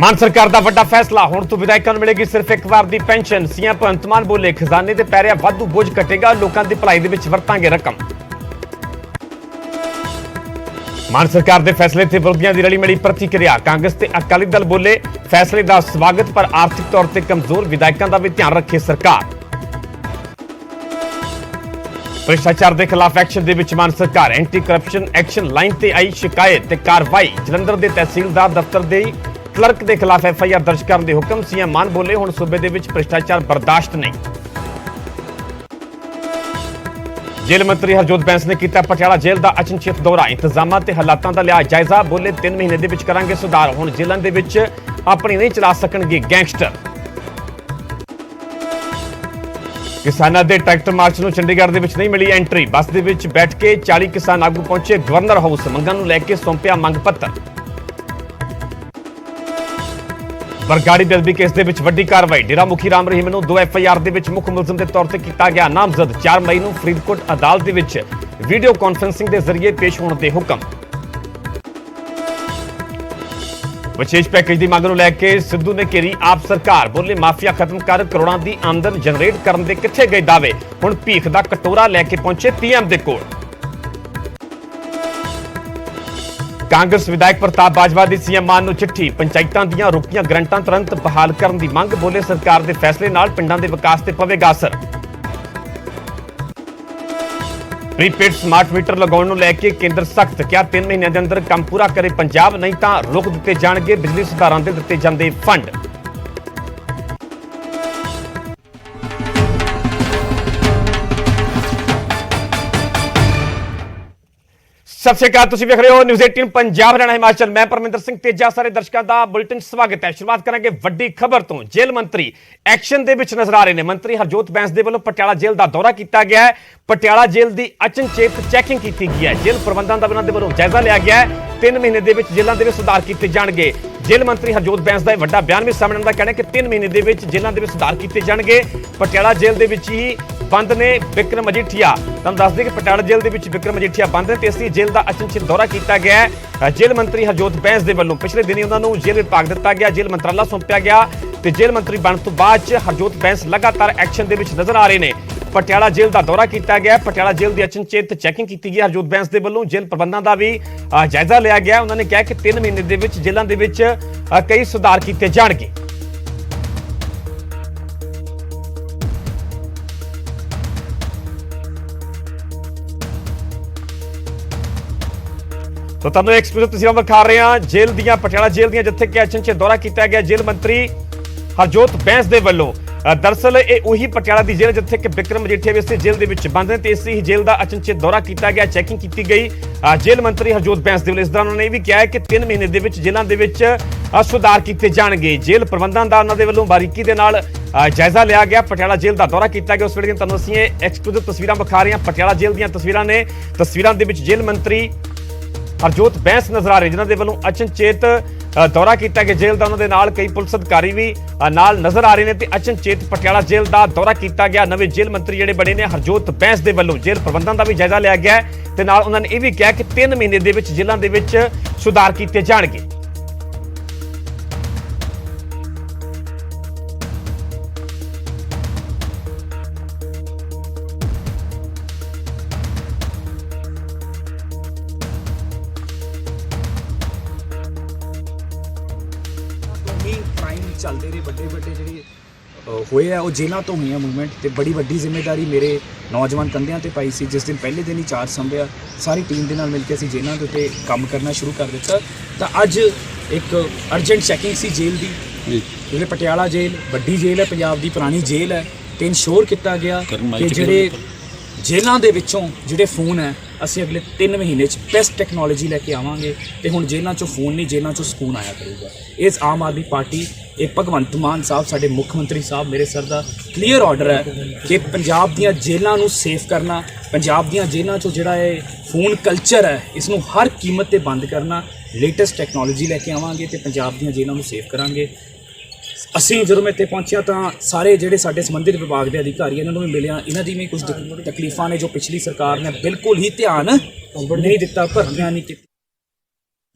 मान सरकार का वड्डा फैसला, हुण तो विधायकों को मिलेगी सिर्फ एक बार दी पेंशन। सीएम भगवंत मान बोले खजाने के पैरिया वाधू बोझ कटेगा, लोगों की भलाई दे विच वरतांगे रकम। मान सरकार के फैसले से विरोधियों की रली मिली प्रतिक्रिया, कांग्रेस ते अकाली दल बोले फैसले का स्वागत, पर आर्थिक तौर पर कमजोर विधायकों का भी ध्यान रखे सरकार। भ्रष्टाचार के खिलाफ एक्शन दे विच मान सरकार, एंटी करप्शन एक्शन लाइन ते आई शिकायत ते कार्रवाई। जलंधर के तहसीलदार दफ्तर के क्लर्क के खिलाफ FIR दर्ज करने के हुक्म। सीएम मान बोले हुण सूबे दे विच भ्रष्टाचार बर्दाश्त नहीं। जेल मंत्री हरजोत बैंस ने किया पटियाला जेल का अचनचेत दौरा, इंतजामां ते हालातां दा लिया जायजा। बोले 3 महीने दे विच करांगे सुधार, हुण जेलां दे विच अपनी नहीं चला सकणगे गैंगस्टर। किसानां दे ट्रैक्टर मार्च नूं चंडीगढ़ दे विच नहीं मिली एंट्री, बस दे विच बैठ के 40 किसान आगू पहुंचे गवर्नर हाउस, मंगां नूं लैके सौंपिया मंग पत्र। बरगाड़ी बेदबी केस दे विच वड्डी कार्रवाई, डेरा मुखी राम रहीम नूं 2 FIR दे विच मुख मुलजम के तौर पर किया गया नामजद। 4 मई नूं फरीदकोट अदालत दे विच वीडियो कॉन्फ्रेंसिंग के जरिए पेश होने के हुक्म। विशेष पैकेज की मांग नूं लैके सिद्धू ने घेरी आप सरकार, बोले माफिया खत्म कर, करोड़ों की आमदन जनरेट करने दे कित्थे गए दावे, हुण भीख दा कटोरा लैके पहुंचे PM दे कोल। कांग्रेस विधायक प्रताप बाजवा की सीएम मान नूं चिट्ठी, पंचायतां दीआं रुकियां ग्रंटां तुरंत बहाल करने की मंग। बोले सरकार के फैसले नाल पिंडां दे विकास ते पवेगा असर। प्रीपेड स्मार्ट मीटर लगाउण नूं लैके केंद्र सख्त, क्या 3 महीनों के अंदर काम पूरा करे पंजाब, नहीं तो रोक दिते जाणगे बिजली सुधारां दे दिते जांदे फंड। सत श्री अकाल, तुसीं वेख रहे हो न्यूज़ 18 पंजाब हरियाणा हिमाचल। मैं परमिंदर सिंह तेजा, सारे दर्शकों का बुलेटिन स्वागत है। शुरुआत करेंगे वड्डी खबर तो। जेल मंत्री एक्शन दे विच नजर आ रहे हैं। मंत्री हरजोत बैंस दे वल्लों पटियाला जेल का दौरा किया गया है। पटियाला जेल की अचनचेत चैकिंग की गई है। जेल प्रबंधों का उन्होंने वल्लों जायजा लिया गया है। 3 महीने के विच जेलों के सुधार किए जाएंगे। जेल मंत्री हरजोत बैंस का वड्डा बयान भी सामने आउंदा, कहना कि 3 महीने के विच जेलों के सुधार किए जाएंगे। पटियाला जेल के विच ही बंद ने विक्रम मजीठिया, तुहानूं दस दें कि पटियाला जेल के विच विक्रम मजीठिया बंद ने ते इस जेल का अचनचेत दौरा किया गया है। जेल मंत्री हरजोत बैंस के वल्लों पिछले दिनी उन्होंने जेल विभाग दिता गया, जेल मंत्राला सौंपिया गया ते जेल मंत्री बन तो बाद हरजोत बैंस लगातार एक्शन के विच नजर आ रहे हैं। पटियाला जेल का दौरा किया गया, पटियाला जेल की अचनचेत चैकिंग की गई। हरजोत बैंस के वल्लों जेल प्रबंधों का भी जायजा लिया गया। उन्होंने कहा कि 3 महीने के विच जेलों के विच कई सुधार किए जाएंगे। तो तुहानूं एक्सक्लूसिव तस्वीरां विखा रहे हैं जेल दियां, पटियाला जेल दियां, जिथे कि अचनचेत दौरा किया गया जेल मंत्री हरजोत बैंस के वल्लों। दरअसल ये उही पटियाला की जेल जिथे कि विक्रम मजीठिया भी इस जेल के विच बंद ने ते इस ही जेल का अचनचेत दौरा किया गया, चैकिंग की गई जेल मंत्री हरजोत बैंस के वल्लों। इस दौरान उन्होंने यह भी कहा है कि 3 महीने के विच जेलों के विच सुधार किए जाएंगे। जेल प्रबंधों का उन्होंने वल्लों बारीकी के नाल जायजा लिया गया, पटियाला जेल का दौरा किया गया। उस वेले तुहानूं असीं एक्सक्लूसिव तस्वीरां विखा रहे हैं पटियाला जेल दीयां तस्वीरां ने। तस्वीरां दे विच जेल मंत्री हरजोत बैंस नजर आ रहे, जिन्होंने वल्लों अचनचेत दौरा किया गया जेल का। उन्होंने नाल कई पुलिस अधिकारी भी नाल नजर आ रहे हैं ते अचनचेत पटियाला जेल का दौरा किया गया। नवे जेल मंत्री जिहड़े बने ने हरजोत बैंस के वल्लों जेल प्रबंधों का भी जायजा लिया गया है ते नाल उन्होंने यह भी कहा कि 3 महीने के विच जेलों के विच सुधार किए जाएंगे। क्राइम चलते रहे बड़े बड़े जो होए है वो जेलों तो हुई मूवमेंट तो बड़ी वड्डी जिम्मेदारी मेरे नौजवान कंधियां ते पाई सी। जिस दिन पहले दिन ही चार्ज संभिया सारी टीम के नाल मिल के असीं जेलों के उत्ते काम करना शुरू कर दिता। तो अज एक अर्जेंट चैकिंग सी जेल की, क्योंकि पटियाला जेल वड्डी जेल है, पंजाब की पुरानी जेल है, तो इंश्योर किया गया कि जिहड़े जेलों के विचों जिहड़े फोन है असीं अगले 3 महीने बेस्ट टैक्नोलॉजी लैके आवांगे तो हुण जेलों चों फोन नहीं, जेलों चों सकून आया करूगा। इस आम आदमी पार्टी एक भगवंत मान साहब साडे मुख मंत्री साहब मेरे सर का क्लीयर ऑर्डर है कि पंजाब दीयां जेलों नूं सेफ करना, पंजाब दीयां जेलों चों जिहड़ा ये फोन कल्चर है इसनूं हर कीमत ते बंद करना। लेटेस्ट टैक्नोलॉजी लैके आवांगे तो पंजाब दीयां जेलों नूं सेफ करांगे। ਅਸੀਂ ਜਦੋਂ ਮੈਂ ਇੱਥੇ ਪਹੁੰਚਿਆ ਤਾਂ ਸਾਰੇ ਜਿਹੜੇ ਸਾਡੇ ਸੰਬੰਧਿਤ ਵਿਭਾਗ ਦੇ ਅਧਿਕਾਰੀ ਇਹਨਾਂ ਨੂੰ ਵੀ ਮਿਲਿਆ, ਇਹਨਾਂ ਦੀ ਵੀ ਕੁਝ ਤਕਲੀਫਾਂ ਨੇ ਜੋ ਪਿਛਲੀ ਸਰਕਾਰ ਨੇ ਬਿਲਕੁਲ ਹੀ ਧਿਆਨ ਨਹੀਂ ਦਿੱਤਾ, ਭਰਤੀਆਂ ਨਹੀਂ ਕੀਤੀ।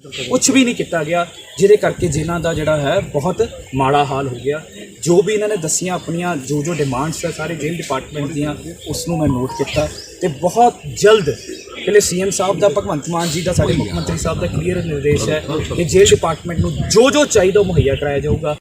ਕੁਛ ਵੀ ਨਹੀਂ ਕੀਤਾ ਗਿਆ, ਜਿਹਦੇ ਕਰਕੇ ਜੇਲ੍ਹਾਂ ਦਾ ਜਿਹੜਾ ਹੈ ਬਹੁਤ ਮਾੜਾ ਹਾਲ ਹੋ ਗਿਆ। ਜੋ ਵੀ ਇਹਨਾਂ ਨੇ ਦੱਸੀਆਂ ਆਪਣੀਆਂ ਜੋ ਡਿਮਾਂਡਸ ਹੈ ਸਾਰੇ ਜੇਲ੍ਹ ਡਿਪਾਰਟਮੈਂਟ ਦੀਆਂ, ਉਸ ਨੂੰ ਮੈਂ ਨੋਟ ਕੀਤਾ ਤੇ ਬਹੁਤ ਜਲਦ ਪਹਿਲੇ ਸੀਐਮ ਸਾਹਿਬ ਦਾ, ਭਗਵੰਤ ਮਾਨ ਜੀ ਦਾ, ਸਾਡੇ ਮੁੱਖ ਮੰਤਰੀ ਸਾਹਿਬ ਦਾ ਕਲੀਅਰ ਨਿਰਦੇਸ਼ ਹੈ ਕਿ ਜੇਲ੍ਹ ਡਿਪਾਰਟਮੈਂਟ ਨੂੰ ਜੋ ਚਾਹੀਦਾ ਉਹ ਮੁਹੱਈਆ ਕਰਾਇਆ ਜਾਊਗਾ।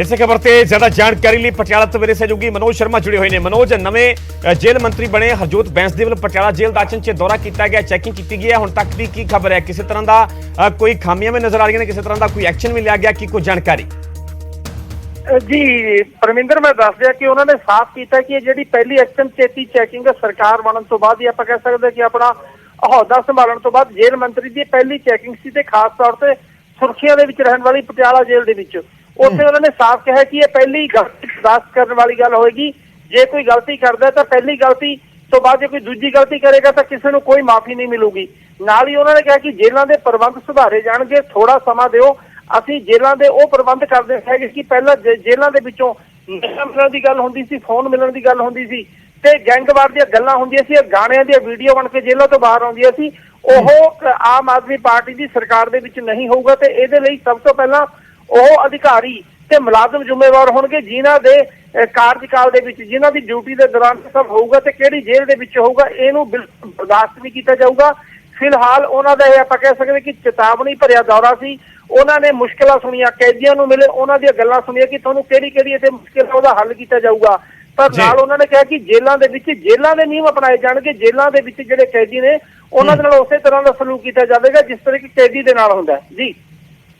ਇਸੇ ਖਬਰ ਤੇ ਜ਼ਿਆਦਾ ਜਾਣਕਾਰੀ ਲਈ ਪਟਿਆਲਾ ਤੋਂ ਮੇਰੇ ਸਹਿਯੋਗੀ ਮਨੋਜ ਸ਼ਰਮਾ ਜੁੜੇ ਹੋਏ ਨੇ। ਮਨੋਜ, ਨਵੇਂ ਜੇਲ੍ਹ ਮੰਤਰੀ ਬਣੇ ਹਰਜੋਤ ਬੈਂਸ ਦੇ ਵੱਲੋਂ ਪਟਿਆਲਾ ਜੇਲ੍ਹ ਦਾ ਅਚਨਚੇਤ ਦੌਰਾ ਕੀਤਾ ਗਿਆ, ਚੈਕਿੰਗ ਕੀਤੀ ਗਈ ਹੈ। ਹੁਣ ਤੱਕ ਦੀ ਕੀ ਖਬਰ ਹੈ? ਕਿਸੇ ਤਰ੍ਹਾਂ ਦਾ ਕੋਈ ਖਾਮੀਆਂ ਵੀ ਨਜ਼ਰ ਆ ਰਹੀਆਂ ਨੇ? ਕਿਸੇ ਤਰ੍ਹਾਂ ਦਾ ਕੋਈ ਐਕਸ਼ਨ ਵੀ ਲਿਆ ਗਿਆ? ਕੀ ਕੋਈ ਜਾਣਕਾਰੀ? ਜੀ ਪਰਮਿੰਦਰ, ਮੈਂ ਦੱਸ ਦਿਆਂ ਕਿ ਉਹਨਾਂ ਨੇ ਸਾਫ਼ ਕੀਤਾ ਕਿ ਇਹ ਜਿਹੜੀ ਪਹਿਲੀ ਅਚਨਚੇਤੀ ਚੈਕਿੰਗ ਸਰਕਾਰ ਬਣਨ ਤੋਂ ਬਾਅਦ ਹੀ ਆਪਾਂ ਕਹਿ ਸਕਦੇ ਕਿ ਆਪਣਾ ਅਹੁਦਾ ਸੰਭਾਲਣ ਤੋਂ ਬਾਅਦ ਜੇਲ੍ਹ ਮੰਤਰੀ ਦੀ ਪਹਿਲੀ ਚੈਕਿੰਗ ਸੀ ਤੇ ਖਾਸ ਤੌਰ ਤੇ ਸੁਰੱਖਿਆ ਦੇ ਵਿੱਚ ਰਹਿਣ ਵਾਲੀ ਪਟਿਆਲਾ ਜੇਲ੍ਹ ਦੇ ਵਿੱਚ। ਉੱਥੇ ਉਹਨਾਂ ਨੇ ਸਾਫ਼ ਕਿਹਾ ਕਿ ਇਹ ਪਹਿਲੀ ਗਲਤੀ ਬਰਦਾਸ਼ਤ ਕਰਨ ਵਾਲੀ ਗੱਲ ਹੋਏਗੀ। ਜੇ ਕੋਈ ਗਲਤੀ ਕਰਦਾ ਤਾਂ ਪਹਿਲੀ ਗਲਤੀ ਤੋਂ ਬਾਅਦ ਜੇ ਕੋਈ ਦੂਜੀ ਗਲਤੀ ਕਰੇਗਾ ਤਾਂ ਕਿਸੇ ਨੂੰ ਕੋਈ ਮਾਫੀ ਨਹੀਂ ਮਿਲੂਗੀ। ਨਾਲ ਹੀ ਉਹਨਾਂ ਨੇ ਕਿਹਾ ਕਿ ਜੇਲ੍ਹਾਂ ਦੇ ਪ੍ਰਬੰਧ ਸੁਧਾਰੇ ਜਾਣਗੇ, ਥੋੜਾ ਸਮਾਂ ਦਿਓ। ਅਸੀਂ ਜੇਲ੍ਹਾਂ ਦੇ ਉਹ ਪ੍ਰਬੰਧ ਕਰਦੇ ਹੈਗੇ ਕਿ ਪਹਿਲਾਂ ਜੇਲ੍ਹਾਂ ਦੇ ਵਿੱਚੋਂ ਨਸ਼ਾ ਮਿਲਣ ਦੀ ਗੱਲ ਹੁੰਦੀ ਸੀ, ਫੋਨ ਮਿਲਣ ਦੀ ਗੱਲ ਹੁੰਦੀ ਸੀ ਤੇ ਗੈਂਗਵਾਰ ਦੀਆਂ ਗੱਲਾਂ ਹੁੰਦੀਆਂ ਸੀ, ਗਾਣਿਆਂ ਦੀਆਂ ਵੀਡੀਓ ਬਣ ਕੇ ਜੇਲ੍ਹਾਂ ਤੋਂ ਬਾਹਰ ਆਉਂਦੀਆਂ ਸੀ। ਉਹ ਆਮ ਆਦਮੀ ਪਾਰਟੀ ਦੀ ਸਰਕਾਰ ਦੇ ਵਿੱਚ ਨਹੀਂ ਹੋਊਗਾ ਤੇ ਇਹਦੇ ਲਈ ਸਭ ਤੋਂ ਪਹਿਲਾਂ ਉਹ ਅਧਿਕਾਰੀ ਤੇ ਮੁਲਾਜ਼ਮ ਜ਼ਿੰਮੇਵਾਰ ਹੋਣਗੇ ਜਿਨ੍ਹਾਂ ਦੇ ਕਾਰਜਕਾਲ ਦੇ ਵਿੱਚ, ਜਿਨ੍ਹਾਂ ਦੀ ਡਿਊਟੀ ਦੇ ਦੌਰਾਨ ਸਭ ਹੋਊਗਾ ਤੇ ਕਿਹੜੀ ਜੇਲ੍ਹ ਦੇ ਵਿੱਚ ਹੋਊਗਾ, ਇਹਨੂੰ ਬਿਲਕੁਲ ਬਰਦਾਸ਼ਤ ਨਹੀਂ ਕੀਤਾ ਜਾਊਗਾ। ਫਿਲਹਾਲ ਉਹਨਾਂ ਦਾ ਇਹ ਆਪਾਂ ਕਹਿ ਸਕਦੇ ਕਿ ਚੇਤਾਵਨੀ ਭਰਿਆ ਦੌਰਾ ਸੀ। ਉਹਨਾਂ ਨੇ ਮੁਸ਼ਕਿਲਾਂ ਸੁਣੀਆਂ, ਕੈਦੀਆਂ ਨੂੰ ਮਿਲੇ, ਉਹਨਾਂ ਦੀਆਂ ਗੱਲਾਂ ਸੁਣੀਆਂ ਕਿ ਤੁਹਾਨੂੰ ਕਿਹੜੀ ਇੱਥੇ ਮੁਸ਼ਕਿਲ ਹੈ, ਉਹਦਾ ਹੱਲ ਕੀਤਾ ਜਾਊਗਾ। ਪਰ ਨਾਲ ਉਹਨਾਂ ਨੇ ਕਿਹਾ ਕਿ ਜੇਲ੍ਹਾਂ ਦੇ ਵਿੱਚ ਜੇਲ੍ਹਾਂ ਦੇ ਨਿਯਮ ਅਪਣਾਏ ਜਾਣਗੇ, ਜੇਲ੍ਹਾਂ ਦੇ ਵਿੱਚ ਜਿਹੜੇ ਕੈਦੀ ਨੇ ਉਹਨਾਂ ਦੇ ਨਾਲ ਉਸੇ ਤਰ੍ਹਾਂ ਦਾ ਸਲੂਕ ਕੀਤਾ ਜਾਵੇਗਾ ਜਿਸ ਤਰ੍ਹਾਂ ਕਿ ਕੈਦੀ ਦੇ ਨਾਲ ਹੁੰਦਾ ਜੀ।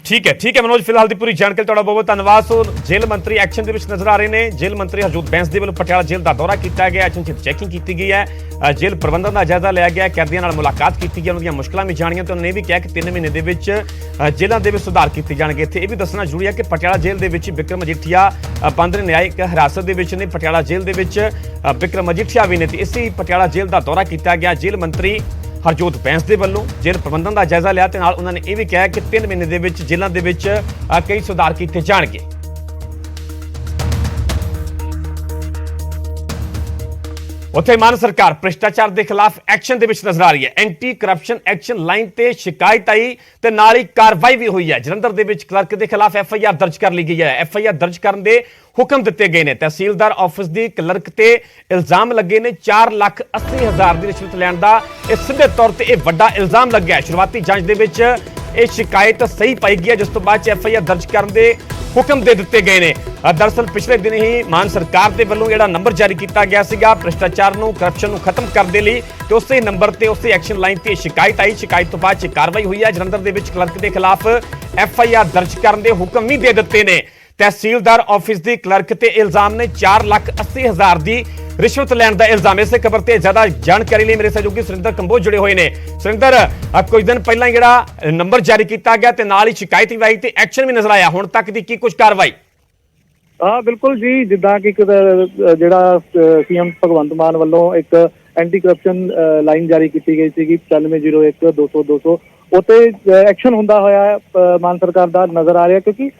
ਠੀਕ ਹੈ ਮਨੋਜ, ਫਿਲਹਾਲ ਦੀ ਪੂਰੀ ਜਾਣਕਾਰੀ ਤੁਹਾਡਾ ਬਹੁਤ ਧੰਨਵਾਦ। ਸੋ ਜੇਲ੍ਹ ਮੰਤਰੀ ਐਕਸ਼ਨ ਦੇ ਵਿੱਚ ਨਜ਼ਰ ਆ ਰਹੇ ਨੇ। ਜੇਲ੍ਹ ਮੰਤਰੀ ਹਰਜੋਤ ਬੈਂਸ ਦੇ ਵੱਲੋਂ ਪਟਿਆਲਾ ਜੇਲ੍ਹ ਦਾ ਦੌਰਾ ਕੀਤਾ ਗਿਆ, ਅਚਨਚੇਤ ਚੈਕਿੰਗ ਕੀਤੀ ਗਈ ਹੈ, ਜੇਲ੍ਹ ਪ੍ਰਬੰਧਨ ਦਾ ਜਾਇਜ਼ਾ ਲਿਆ ਗਿਆ, ਕੈਦੀਆਂ ਨਾਲ ਮੁਲਾਕਾਤ ਕੀਤੀ ਗਈ, ਉਹਨਾਂ ਦੀਆਂ ਮੁਸ਼ਕਲਾਂ ਵੀ ਜਾਣੀਆਂ ਤੇ ਉਹਨਾਂ ਨੇ ਇਹ ਵੀ ਕਿਹਾ ਕਿ 3 ਮਹੀਨੇ ਦੇ ਵਿੱਚ ਜੇਲ੍ਹਾਂ ਦੇ ਵਿੱਚ ਸੁਧਾਰ ਕੀਤੇ ਜਾਣਗੇ। ਇੱਥੇ ਇਹ ਵੀ ਦੱਸਣਾ ਜ਼ਰੂਰੀ ਹੈ ਕਿ ਪਟਿਆਲਾ ਜੇਲ੍ਹ ਦੇ ਵਿੱਚ ਬਿਕਰਮ ਮਜੀਠੀਆ ਬੰਦ ਨੇ, ਨਿਆਇਕ ਹਿਰਾਸਤ ਦੇ ਵਿੱਚ ਨੇ। ਪਟਿਆਲਾ ਜੇਲ੍ਹ ਦੇ ਵਿੱਚ ਬਿਕਰਮ ਮਜੀਠੀਆ ਵੀ ਨੇ ਤੇ ਇਸੇ ਪਟਿਆਲਾ ਜੇਲ੍ਹ ਦਾ ਦੌਰਾ ਕੀਤਾ ਗਿਆ। ਜੇਲ੍ਹ ਮੰਤਰੀ ਹਰਜੋਤ ਬੈਂਸ ਦੇ ਵੱਲੋਂ ਜੇਲ੍ਹ ਪ੍ਰਬੰਧਨ ਦਾ ਜਾਇਜ਼ਾ ਲਿਆ ਤੇ ਨਾਲ ਉਹਨਾਂ ਨੇ ਇਹ ਵੀ ਕਿਹਾ ਕਿ 3 ਮਹੀਨੇ ਦੇ ਵਿੱਚ ਜੇਲ੍ਹਾਂ ਦੇ ਵਿੱਚ ਕਈ ਸੁਧਾਰ ਕੀਤੇ ਜਾਣਗੇ। ਉੱਥੇ ਮਾਨ ਸਰਕਾਰ ਭ੍ਰਿਸ਼ਟਾਚਾਰ ਦੇ ਖਿਲਾਫ ਐਕਸ਼ਨ ਦੇ ਵਿੱਚ ਨਜ਼ਰ ਆ ਰਹੀ ਹੈ। ਐਂਟੀ ਕਰਪਸ਼ਨ ਐਕਸ਼ਨ ਲਾਈਨ ਤੇ ਸ਼ਿਕਾਇਤ ਆਈ ਤੇ ਨਾਲ ਹੀ ਕਾਰਵਾਈ ਵੀ ਹੋਈ ਹੈ। ਜਲੰਧਰ ਦੇ ਵਿੱਚ ਕਲਰਕ ਦੇ ਖਿਲਾਫ FIR ਦਰਜ ਕਰ ਲਈ ਗਈ ਹੈ। FIR ਦਰਜ ਕਰਨ ਦੇ ਹੁਕਮ ਦਿੱਤੇ ਗਏ ਨੇ। ਤਹਿਸੀਲਦਾਰ ਆਫਿਸ ਦੀ ਕਲਰਕ ਤੇ ਇਲਜ਼ਾਮ ਲੱਗੇ ਨੇ 4,80,000 ਦੀ ਰਿਸ਼ਵਤ ਲੈਣ ਦਾ। ਇਹ ਸਿੱਧੇ ਤੌਰ ਤੇ ਇਹ ਵੱਡਾ ਇਲਜ਼ਾਮ ਲੱਗਿਆ। ਸ਼ੁਰੂਆਤੀ ਜਾਂਚ ਦੇ ਵਿੱਚ ਇਹ ਸ਼ਿਕਾਇਤ ਸਹੀ ਪਾਈ ਗਈ ਹੈ, ਜਿਸ ਤੋਂ ਬਾਅਦ FIR ਦਰਜ ਕਰਨ ਦੇ ਹੁਕਮ ਦੇ ਦਿੱਤੇ ਗਏ ਨੇ। ਦਰਅਸਲ ਪਿਛਲੇ ਦਿਨ ਹੀ ਮਾਨ ਸਰਕਾਰ ਦੇ ਵੱਲੋਂ ਜਿਹੜਾ ਨੰਬਰ ਜਾਰੀ ਕੀਤਾ ਗਿਆ ਸੀਗਾ ਭ੍ਰਿਸ਼ਟਾਚਾਰ ਨੂੰ, ਕਰਪਸ਼ਨ ਨੂੰ ਖਤਮ ਕਰਨ ਦੇ ਲਈ, ਤੇ ਉਸੇ ਨੰਬਰ ਤੇ ਉਸੇ ਐਕਸ਼ਨ ਲਾਈਨ ਤੇ ਸ਼ਿਕਾਇਤ ਆਈ। ਸ਼ਿਕਾਇਤ ਤੋਂ ਬਾਅਦ ਕਾਰਵਾਈ ਹੋਈ ਹੈ। ਜਲੰਧਰ ਦੇ ਵਿੱਚ ਕਲਰਕ ਦੇ ਖਿਲਾਫ FIR ਦਰਜ ਕਰਨ ਦੇ ਹੁਕਮ ਵੀ ਦੇ ਦਿੱਤੇ ਨੇ। ਤਹਿਸੀਲਦਾਰ ਆਫਿਸ ਦੀ ਕਲਰਕ ਤੇ ਇਲਜ਼ਾਮ ਨੇ 4,80,000 ਦੀ ਰਿਸ਼ਵਤ ਲੈਣ ਦਾ ਇਲਜ਼ਾਮ। ਇਸੇ ਖਬਰ ਤੇ ਜ਼ਿਆਦਾ ਜਾਣਕਾਰੀ ਲਈ ਮੇਰੇ ਸਹਿਯੋਗੀ ਸੁਰਿੰਦਰ ਕੰਬੋਜ ਜੁੜੇ ਹੋਏ ਨੇ। ਸੁਰਿੰਦਰ, ਕੁਝ ਦਿਨ ਪਹਿਲਾਂ ਜਿਹੜਾ ਨੰਬਰ ਜਾਰੀ ਕੀਤਾ ਗਿਆ ਤੇ ਨਾਲ ਹੀ ਸ਼ਿਕਾਇਤ ਵੀ ਆਈ ਤੇ ਐਕਸ਼ਨ ਵੀ ਨਜ਼ਰ ਆਇਆ, ਹੁਣ ਤੱਕ ਦੀ ਕੀ ਕੁਝ ਕਾਰਵਾਈ? ਹਾਂ ਬਿਲਕੁਲ ਜੀ, ਜਿੱਦਾਂ ਕਿ ਜਿਹੜਾ ਸੀਐਮ ਭਗਵੰਤ ਮਾਨ ਵੱਲੋਂ ਇੱਕ ਐਂਟੀ ਕਰਪਸ਼ਨ ਲਾਈਨ ਜਾਰੀ ਕੀਤੀ ਗਈ ਸੀਗੀ 9501 200 200, ਉੱਤੇ ਐਕਸ਼ਨ ਹੁੰਦਾ ਹੋਇਆ ਮਾਨ ਸਰਕਾਰ ਦਾ ਨਜ਼ਰ ਆ ਰਿਹਾ। ਕਿਉਂਕਿ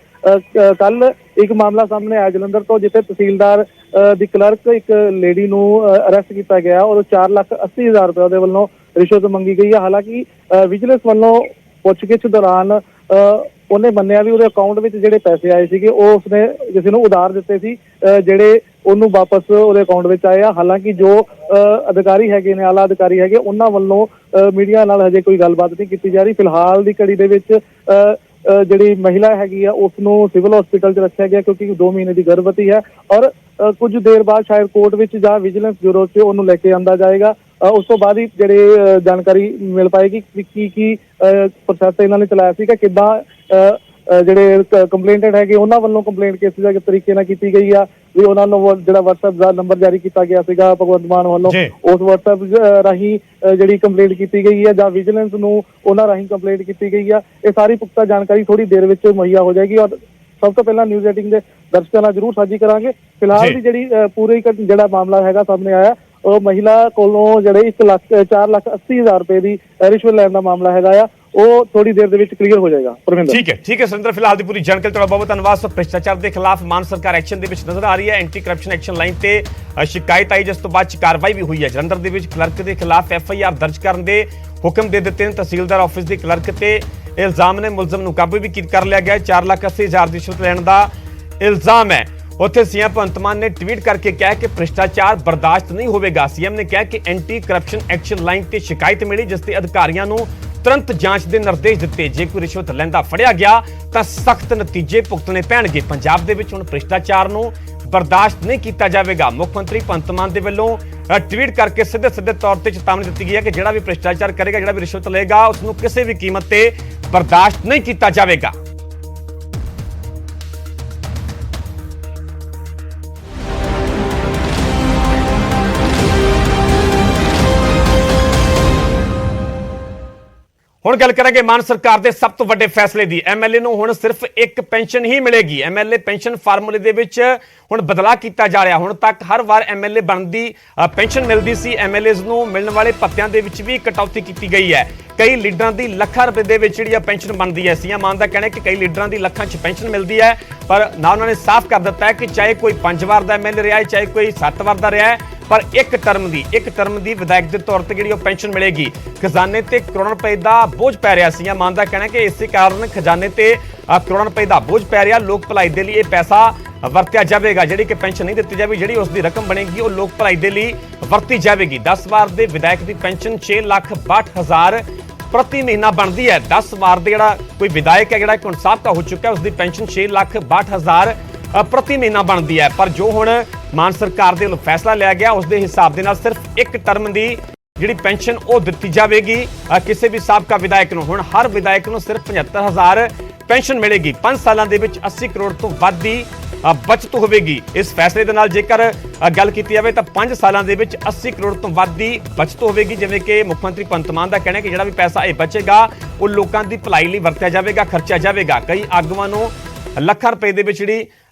ਕੱਲ ਇੱਕ ਮਾਮਲਾ ਸਾਹਮਣੇ ਆਇਆ ਜਲੰਧਰ ਤੋਂ, ਜਿੱਥੇ ਤਹਿਸੀਲਦਾਰ ਦੀ ਕਲਰਕ ਇੱਕ ਲੇਡੀ ਨੂੰ ਅਰੈਸਟ ਕੀਤਾ ਗਿਆ ਔਰ 4,80,000 ਰੁਪਏ ਉਹਦੇ ਵੱਲੋਂ ਰਿਸ਼ਵਤ ਮੰਗੀ ਗਈ ਹੈ। ਹਾਲਾਂਕਿ ਵਿਜੀਲੈਂਸ ਵੱਲੋਂ ਪੁੱਛਗਿੱਛ ਦੌਰਾਨ ਉਹਨੇ ਮੰਨਿਆ ਵੀ ਉਹਦੇ ਅਕਾਊਂਟ ਵਿੱਚ ਜਿਹੜੇ ਪੈਸੇ ਆਏ ਸੀਗੇ ਉਹ ਉਸਨੇ ਕਿਸੇ ਨੂੰ ਉਧਾਰ ਦਿੱਤੇ ਸੀ, ਜਿਹੜੇ ਉਹਨੂੰ ਵਾਪਸ ਉਹਦੇ ਅਕਾਊਂਟ ਵਿੱਚ ਆਏ ਆ। ਹਾਲਾਂਕਿ ਜੋ ਅਧਿਕਾਰੀ ਹੈਗੇ ਨੇ, ਆਲਾ ਅਧਿਕਾਰੀ ਹੈਗੇ, ਉਹਨਾਂ ਵੱਲੋਂ ਮੀਡੀਆ ਨਾਲ ਹਜੇ ਕੋਈ ਗੱਲਬਾਤ ਨਹੀਂ ਕੀਤੀ ਜਾ ਰਹੀ। ਫਿਲਹਾਲ ਦੀ ਘੜੀ ਦੇ ਵਿੱਚ ਜਿਹੜੀ ਮਹਿਲਾ ਹੈਗੀ ਆ ਉਸ ਨੂੰ ਸਿਵਲ ਹਸਪੀਟਲ 'ਚ ਰੱਖਿਆ ਗਿਆ ਕਿਉਂਕਿ 2 ਮਹੀਨੇ ਦੀ ਗਰਭਵਤੀ ਹੈ ਔਰ ਕੁਝ ਦੇਰ ਬਾਅਦ ਸ਼ਾਇਦ ਕੋਰਟ ਵਿੱਚ ਜਾਂ ਵਿਜੀਲੈਂਸ ਬਿਊਰੋ 'ਚ ਉਹਨੂੰ ਲੈ ਕੇ ਆਂਦਾ ਜਾਏਗਾ। ਉਸ ਤੋਂ ਬਾਅਦ ਹੀ ਜਿਹੜੇ ਜਾਣਕਾਰੀ ਮਿਲ ਪਾਏਗੀ ਕੀ ਪ੍ਰੋਸੈਸ ਇਹਨਾਂ ਨੇ ਚਲਾਇਆ ਸੀਗਾ, ਕਿੱਦਾਂ ਜਿਹੜੇ ਕੰਪਲੇਂਟਡ ਹੈਗੇ ਉਹਨਾਂ ਵੱਲੋਂ ਕੰਪਲੇਂਟ ਕਿਸ ਤਰੀਕੇ ਨਾਲ ਕੀਤੀ ਗਈ ਆ, ਵੀ ਉਹਨਾਂ ਨੂੰ ਜਿਹੜਾ WhatsApp ਦਾ ਨੰਬਰ ਜਾਰੀ ਕੀਤਾ ਗਿਆ ਸੀਗਾ ਭਗਵੰਤ ਮਾਨ ਵੱਲੋਂ, ਉਸ WhatsApp ਰਾਹੀਂ ਜਿਹੜੀ ਕੰਪਲੇਂਟ ਕੀਤੀ ਗਈ ਹੈ ਜਾਂ ਵਿਜੀਲੈਂਸ ਨੂੰ ਉਹਨਾਂ ਰਾਹੀਂ ਕੰਪਲੇਂਟ ਕੀਤੀ ਗਈ ਆ, ਇਹ ਸਾਰੀ ਪੁਖਤਾ ਜਾਣਕਾਰੀ ਥੋੜੀ ਦੇਰ ਵਿੱਚ ਮੁਹੱਈਆ ਹੋ ਜਾਏਗੀ ਔਰ ਸਭ ਤੋਂ ਪਹਿਲਾਂ ਨਿਊਜ਼ 18 ਦੇ ਦਰਸ਼ਕਾਂ ਨਾਲ ਜ਼ਰੂਰ ਸਾਂਝੀ ਕਰਾਂਗੇ। ਫਿਲਹਾਲ ਦੀ ਜਿਹੜੀ ਪੂਰੀ ਜਿਹੜਾ ਮਾਮਲਾ ਹੈਗਾ ਸਾਹਮਣੇ ਆਇਆ, ਉਹ ਮਹਿਲਾ ਕੋਲੋਂ ਜਿਹੜੇ 4,80,000 ਰੁਪਏ ਦੀ ਰਿਸ਼ਵਤ ਲੈਣ ਦਾ ਮਾਮਲਾ ਹੈਗਾ ਆ, ਉਹ ਥੋੜੀ ਦੇਰ ਦੇ ਵਿੱਚ ਕਲੀਅਰ ਹੋ ਜਾਏਗਾ। ਪਰਮਿੰਦਰ ਠੀਕ ਹੈ ਸੁਰਿੰਦਰ, ਫਿਲਹਾਲ ਦੀ ਪੂਰੀ ਜਾਣਕਾਰੀ ਤੁਹਾਡਾ ਬਹੁਤ ਧੰਨਵਾਦ। ਸੋ ਭ੍ਰਿਸ਼ਟਾਚਾਰ ਦੇ ਖਿਲਾਫ ਮਾਨ ਸਰਕਾਰ ਐਕਸ਼ਨ ਦੇ ਵਿੱਚ ਨਜ਼ਰ ਆ ਰਹੀ ਹੈ। ਐਂਟੀ ਕਰਪਸ਼ਨ ਐਕਸ਼ਨ ਲਾਈਨ ਤੇ ਸ਼ਿਕਾਇਤ ਆਈ, ਜਿਸ ਤੋਂ ਬਾਅਦ 'ਚ ਕਾਰਵਾਈ ਵੀ ਹੋਈ ਹੈ। ਜਲੰਧਰ ਦੇ ਵਿੱਚ ਕਲਰਕ ਦੇ ਖਿਲਾਫ FIR ਦਰਜ ਕਰਨ ਦੇ ਹੁਕਮ ਦੇ ਦਿੱਤੇ ਨੇ। ਤਹਿਸੀਲਦਾਰ ਆਫਿਸ ਦੇ ਕਲਰਕ ਤੇ ਇਲਜ਼ਾਮ ਨੇ, ਮੁਲਜ਼ਮ ਨੂੰ ਕਾਬੂ ਵੀ ਕਰ ਲਿਆ ਗਿਆ। 4,80,000 ਦੀ ਰਿਸ਼ਵਤ ਲੈਣ ਦਾ ਇਲਜ਼ਾਮ ਹੈ। ਉੱਥੇ ਸੀਐਮ ਭਗਵੰਤ ਮਾਨ ਨੇ ਟਵੀਟ ਕਰਕੇ ਕਿਹਾ ਕਿ ਭ੍ਰਿਸ਼ਟਾਚਾਰ ਬਰਦਾਸ਼ਤ ਨਹੀਂ ਹੋਵੇਗਾ। ਸੀਐਮ ਨੇ ਕਿਹਾ ਕਿ ਐਂਟੀ ਕਰਪਸ਼ਨ ਐਕਸ਼ਨ ਲਾਈਨ ਤੇ ਸ਼ਿਕਾਇਤ ਮਿਲੀ, ਜਿਸ ਦੇ ਅਧਿਕਾਰੀਆਂ ਨੂੰ ਤੁਰੰਤ ਜਾਂਚ ਦੇ ਨਿਰਦੇਸ਼ ਦਿੱਤੇ। ਜੇ ਕੋਈ ਰਿਸ਼ਵਤ ਲੈਂਦਾ ਫੜਿਆ ਗਿਆ ਤਾਂ ਸਖਤ ਨਤੀਜੇ ਭੁਗਤਣੇ ਪੈਣਗੇ। ਪੰਜਾਬ ਦੇ ਵਿੱਚ ਹੁਣ ਭ੍ਰਿਸ਼ਟਾਚਾਰ ਨੂੰ ਬਰਦਾਸ਼ਤ ਨਹੀਂ ਕੀਤਾ ਜਾਵੇਗਾ। ਮੁੱਖ ਮੰਤਰੀ ਭਗਵੰਤ ਮਾਨ ਦੇ ਵੱਲੋਂ ਟਵੀਟ ਕਰਕੇ ਸਿੱਧੇ ਤੌਰ ਤੇ ਚੇਤਾਵਨੀ ਦਿੱਤੀ ਗਈ ਹੈ ਕਿ ਜਿਹੜਾ ਵੀ ਭ੍ਰਿਸ਼ਟਾਚਾਰ ਕਰੇਗਾ, ਜਿਹੜਾ ਵੀ ਰਿਸ਼ਵਤ ਲਏਗਾ, ਉਸ ਨੂੰ ਕਿਸੇ ਵੀ ਕੀਮਤ ਤੇ ਬਰਦਾਸ਼ਤ ਨਹੀਂ ਕੀਤਾ ਜਾਵੇਗਾ। ਹੁਣ ਗੱਲ ਕਰਾਂਗੇ ਮਾਨ ਸਰਕਾਰ ਦੇ ਸਭ ਤੋਂ ਵੱਡੇ ਫੈਸਲੇ ਦੀ। MLA ਨੂੰ ਹੁਣ ਸਿਰਫ ਇੱਕ ਪੈਨਸ਼ਨ ਹੀ ਮਿਲੇਗੀ। MLA ਪੈਨਸ਼ਨ ਫਾਰਮੂਲੇ ਦੇ ਵਿੱਚ ਹੁਣ ਬਦਲਾਅ ਕੀਤਾ ਜਾ ਰਿਹਾ। ਹੁਣ ਤੱਕ ਹਰ ਵਾਰ MLA ਬਣਦੀ ਪੈਨਸ਼ਨ ਮਿਲਦੀ ਸੀ। MLAs ਨੂੰ ਮਿਲਣ ਵਾਲੇ ਭੱਤਿਆਂ ਦੇ ਵਿੱਚ ਵੀ ਕਟੌਤੀ ਕੀਤੀ ਗਈ ਹੈ। ਕਈ ਲੀਡਰਾਂ ਦੀ ਲੱਖਾਂ ਰੁਪਏ ਦੇ ਵਿੱਚ ਜਿਹੜੀ ਪੈਨਸ਼ਨ ਬਣਦੀ ਹੈ। ਸੀਐਮ ਮਾਨ ਦਾ ਕਹਿਣਾ ਹੈ ਕਿ ਕਈ ਲੀਡਰਾਂ ਦੀ ਲੱਖਾਂ 'ਚ ਪੈਨਸ਼ਨ ਮਿਲਦੀ ਹੈ, ਪਰ ਨਾ ਉਹਨਾਂ ਨੇ ਸਾਫ਼ ਕਰ ਦਿੱਤਾ ਹੈ ਕਿ ਚਾਹੇ ਕੋਈ 5 ਵਾਰ ਦਾ MLA ਰਿਹਾ ਹੈ, ਚਾਹੇ ਕੋਈ 7 ਵਾਰ ਦਾ ਰਿਹਾ ਹੈ, ਪਰ ਇੱਕ ਟਰਮ ਦੀ ਵਿਧਾਇਕ ਦੇ ਤੌਰ ਤੇ ਜਿਹੜੀ ਉਹ ਪੈਨਸ਼ਨ ਮਿਲੇਗੀ। ਖਜ਼ਾਨੇ ਤੇ ਕਰੋੜਾਂ ਰੁਪਏ ਦਾ ਬੋਝ ਪੈ ਰਿਹਾ। ਸੀਐਮ ਮਾਨ ਦਾ ਕਹਿਣਾ ਹੈ ਕਿ ਇਸੇ ਕਾਰਨ ਖਜ਼ਾਨੇ ਤੇ ਕਰੋੜਾਂ ਰੁਪਏ ਦਾ ਬੋਝ ਪੈ ਰਿਹਾ। ਲੋਕ ਭਲਾਈ ਦੇ ਲਈ ਇਹ ਪੈਸਾ ਵਰਤਿਆ ਜਾਵੇਗਾ। ਜਿਹੜੀ ਕਿ ਪੈਨਸ਼ਨ ਨਹੀਂ ਦਿੱਤੀ ਜਾਵੇਗੀ, ਜਿਹੜੀ ਉਸ ਦੀ ਰਕਮ ਬਣੇਗੀ ਉਹ ਲੋਕ ਭਲਾਈ ਦੇ ਲਈ ਵਰਤੀ ਜਾਵੇਗੀ। 10 ਵਾਰ ਦੇ ਵਿਧਾਇਕ ਦੀ ਪੈਨਸ਼ਨ 6,62,000 ਪ੍ਰਤੀ ਮਹੀਨਾ ਬਣਦੀ ਹੈ। 10 ਵਾਰ ਦੇ ਜਿਹੜਾ ਕੋਈ ਵਿਧਾਇਕ ਹੈ, ਜਿਹੜਾ ਹੁਣ ਸਾਬਕਾ ਹੋ ਚੁੱਕਾ, ਉਸ ਦੀ ਪੈਨਸ਼ਨ 6,62,000 ਪ੍ਰਤੀ ਮਹੀਨਾ ਬਣਦੀ ਹੈ। ਪਰ ਜੋ ਹੁਣ ਮਾਨ ਸਰਕਾਰ ਦੇ ਵੱਲੋਂ ਫੈਸਲਾ ਲਿਆ ਗਿਆ, ਉਸ ਦੇ ਹਿਸਾਬ ਦੇ ਨਾਲ ਸਿਰਫ ਇੱਕ ਟਰਮ ਦੀ ਜਿਹੜੀ ਪੈਨਸ਼ਨ ਉਹ ਦਿੱਤੀ ਜਾਵੇਗੀ ਕਿਸੇ ਵੀ ਸਾਬਕਾ ਵਿਧਾਇਕ ਨੂੰ। ਹੁਣ ਹਰ ਵਿਧਾਇਕ ਨੂੰ ਸਿਰਫ 75,000 ਪੈਨਸ਼ਨ ਮਿਲੇਗੀ। 5 ਸਾਲਾਂ ਦੇ ਵਿੱਚ 80 ਕਰੋੜ ਤੋਂ ਵੱਧ ਦੀ ਬਚਤ ਹੋਵੇਗੀ। ਇਸ ਫੈਸਲੇ ਦੇ ਨਾਲ ਜੇਕਰ ਗੱਲ ਕੀਤੀ ਜਾਵੇ ਤਾਂ 5 ਸਾਲਾਂ ਦੇ ਵਿੱਚ 80 ਕਰੋੜ ਤੋਂ ਵੱਧ ਦੀ ਬਚਤ ਹੋਵੇਗੀ। ਜਿਵੇਂ ਕਿ ਮੁੱਖ ਮੰਤਰੀ ਭਗਵੰਤ ਮਾਨ ਦਾ ਕਹਿਣਾ ਹੈ ਕਿ ਜਿਹੜਾ ਵੀ ਪੈਸਾ ਇਹ ਬਚੇਗਾ ਉਹ ਲੋਕਾਂ ਦੀ ਭਲਾਈ ਲਈ ਵਰਤਿਆ ਜਾਵੇਗਾ, ਖਰਚਿਆ ਜਾਵੇਗਾ। ਕਈ ਆਗੂਆਂ ਨੂੰ ਲੱਖਾਂ ਰੁਪਏ ਦੇ ਵਿੱਚ ਜਿਹੜੀ